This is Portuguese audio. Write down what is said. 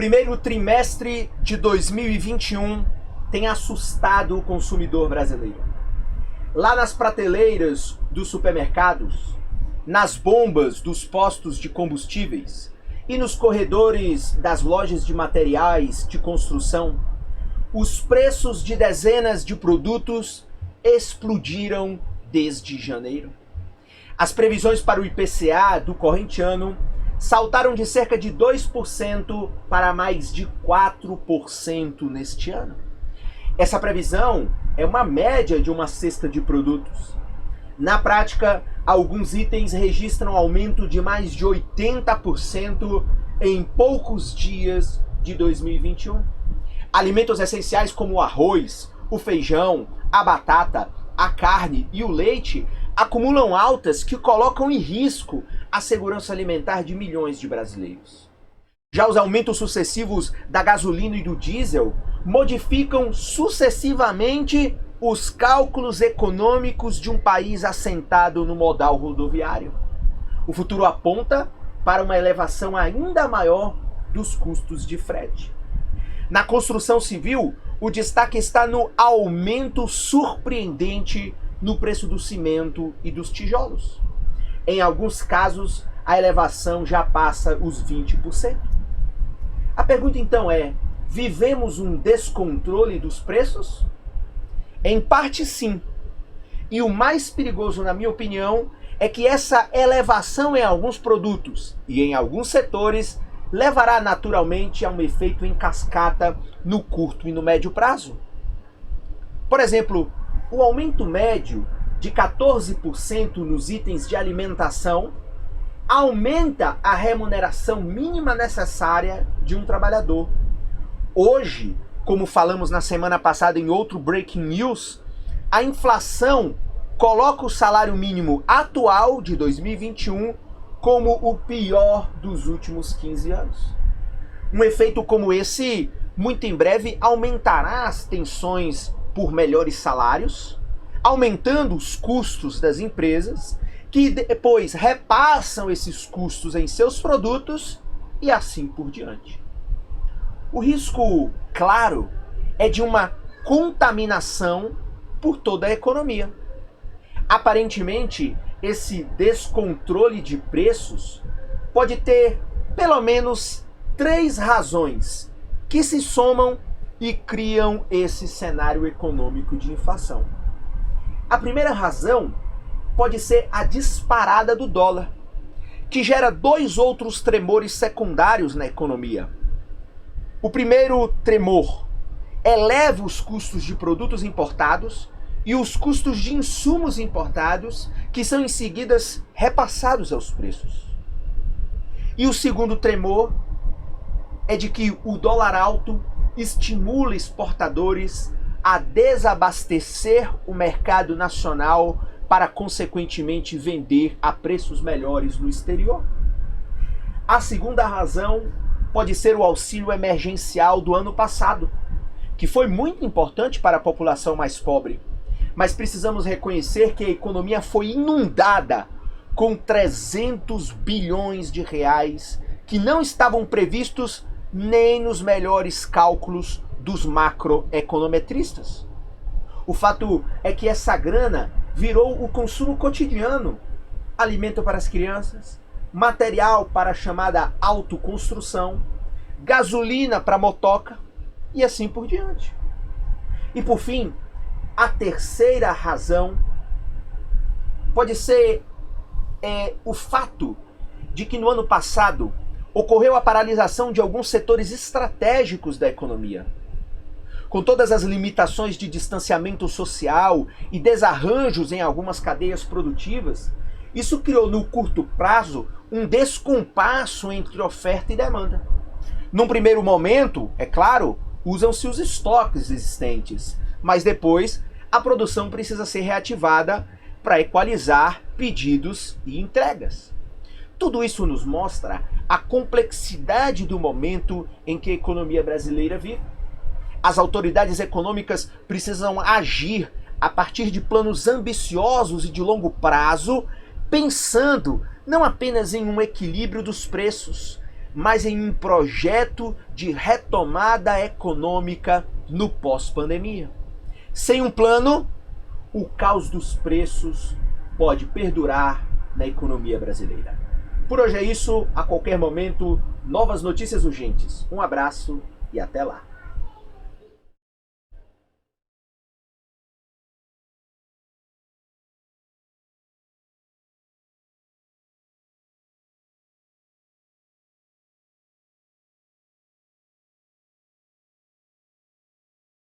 primeiro trimestre de 2021 tem assustado o consumidor brasileiro. Lá nas prateleiras dos supermercados, nas bombas dos postos de combustíveis e nos corredores das lojas de materiais de construção, os preços de dezenas de produtos explodiram desde janeiro. As previsões para o IPCA do corrente ano saltaram de cerca de 2% para mais de 4% neste ano. Essa previsão é uma média de uma cesta de produtos. Na prática, alguns itens registram aumento de mais de 80% em poucos dias de 2021. Alimentos essenciais como o arroz, o feijão, a batata, a carne e o leite acumulam altas que colocam em risco a segurança alimentar de milhões de brasileiros. Já os aumentos sucessivos da gasolina e do diesel modificam sucessivamente os cálculos econômicos de um país assentado no modal rodoviário. O futuro aponta para uma elevação ainda maior dos custos de frete. Na construção civil, o destaque está no aumento surpreendente no preço do cimento e dos tijolos. Em alguns casos, a elevação já passa os 20%. A pergunta então é: vivemos um descontrole dos preços? Em parte sim. E o mais perigoso, na minha opinião, é que essa elevação em alguns produtos e em alguns setores levará naturalmente a um efeito em cascata no curto e no médio prazo. Por exemplo, o aumento médio de 14% nos itens de alimentação aumenta a remuneração mínima necessária de um trabalhador. Hoje, como falamos na semana passada em outro Breaking News, a inflação coloca o salário mínimo atual de 2021 como o pior dos últimos 15 anos. Um efeito como esse, muito em breve, aumentará as tensões por melhores salários, aumentando os custos das empresas, que depois repassam esses custos em seus produtos e assim por diante. O risco, claro, é de uma contaminação por toda a economia. Aparentemente, esse descontrole de preços pode ter pelo menos 3 razões que se somam e criam esse cenário econômico de inflação. A primeira razão pode ser a disparada do dólar, que gera 2 outros tremores secundários na economia. O primeiro tremor eleva os custos de produtos importados e os custos de insumos importados, que são em seguida repassados aos preços. E o segundo tremor é de que o dólar alto estimula exportadores a desabastecer o mercado nacional para, consequentemente, vender a preços melhores no exterior. A segunda razão pode ser o auxílio emergencial do ano passado, que foi muito importante para a população mais pobre. Mas precisamos reconhecer que a economia foi inundada com 300 bilhões de reais que não estavam previstos nem nos melhores cálculos dos macroeconometristas. O fato é que essa grana virou o consumo cotidiano: alimento para as crianças, material para a chamada autoconstrução, gasolina para a motoca e assim por diante. E por fim, a terceira razão pode ser o fato de que no ano passado ocorreu a paralisação de alguns setores estratégicos da economia. Com todas as limitações de distanciamento social e desarranjos em algumas cadeias produtivas, isso criou no curto prazo um descompasso entre oferta e demanda. Num primeiro momento, é claro, usam-se os estoques existentes, mas depois a produção precisa ser reativada para equalizar pedidos e entregas. Tudo isso nos mostra a complexidade do momento em que a economia brasileira vive. As autoridades econômicas precisam agir a partir de planos ambiciosos e de longo prazo, pensando não apenas em um equilíbrio dos preços, mas em um projeto de retomada econômica no pós-pandemia. Sem um plano, o caos dos preços pode perdurar na economia brasileira. Por hoje é isso, a qualquer momento, novas notícias urgentes. Um abraço e até lá.